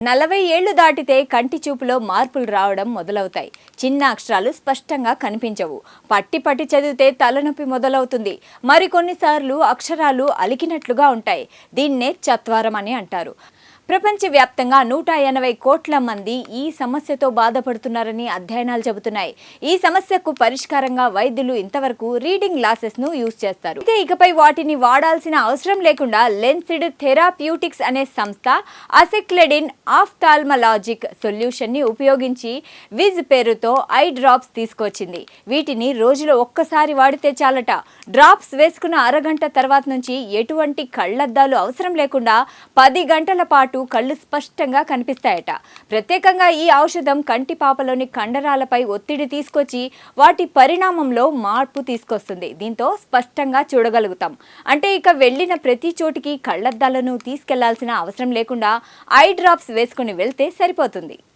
40 ఏళ్లు దాటితే కంటి చూపులో మార్పులు రావడం మొదలవుతాయి. చిన్న అక్షరాలు స్పష్టంగా కనిపించవు. పట్టి పట్టి చదివితే తలనొప్పి మొదలవుతుంది. మరికొన్నిసార్లు అక్షరాలు అలికినట్లుగా ఉంటాయి. దీన్నే చత్వారం అని అంటారు. ప్రపంచవ్యాప్తంగా 180 కోట్ల మంది ఈ సమస్యతో బాధపడుతున్నారని అధ్యయనాలు చెబుతున్నాయి. ఈ సమస్యకు పరిష్కారంగా వైద్యులు ఇంతవరకు రీడింగ్ గ్లాసెస్ ను యూజ్ చేస్తారు. ఇకపై వాటిని వాడాల్సిన అవసరం లేకుండా లెన్స్డ్ థెరాప్యూటిక్స్ అనే సంస్థ అసెక్లెడిన్ ఆఫ్థాల్మలాజిక్ సొల్యూషన్ ని ఉపయోగించి విజ్ పేరుతో ఐ డ్రాప్స్ తీసుకొచ్చింది. వీటిని రోజులో ఒక్కసారి వాడితే చాలట. డ్రాప్స్ వేసుకున్న అరగంట తర్వాత నుంచి ఎటువంటి కళ్లద్దాలు అవసరం లేకుండా 10 గంటల పాటు కళ్ళు స్పష్టంగా కనిపిస్తాయట. ప్రత్యేకంగా ఈ ఔషధం కంటి పాపలోని కండరాలపై ఒత్తిడి తీసుకొచ్చి వాటి పరిణామంలో మార్పు తీసుకొస్తుంది. దీంతో స్పష్టంగా చూడగలుగుతాం. అంటే ఇక వెళ్ళిన ప్రతి చోటికి కళ్లద్దాలను తీసుకెళ్లాల్సిన అవసరం లేకుండా ఐ డ్రాప్స్ వేసుకుని వెళ్తే సరిపోతుంది.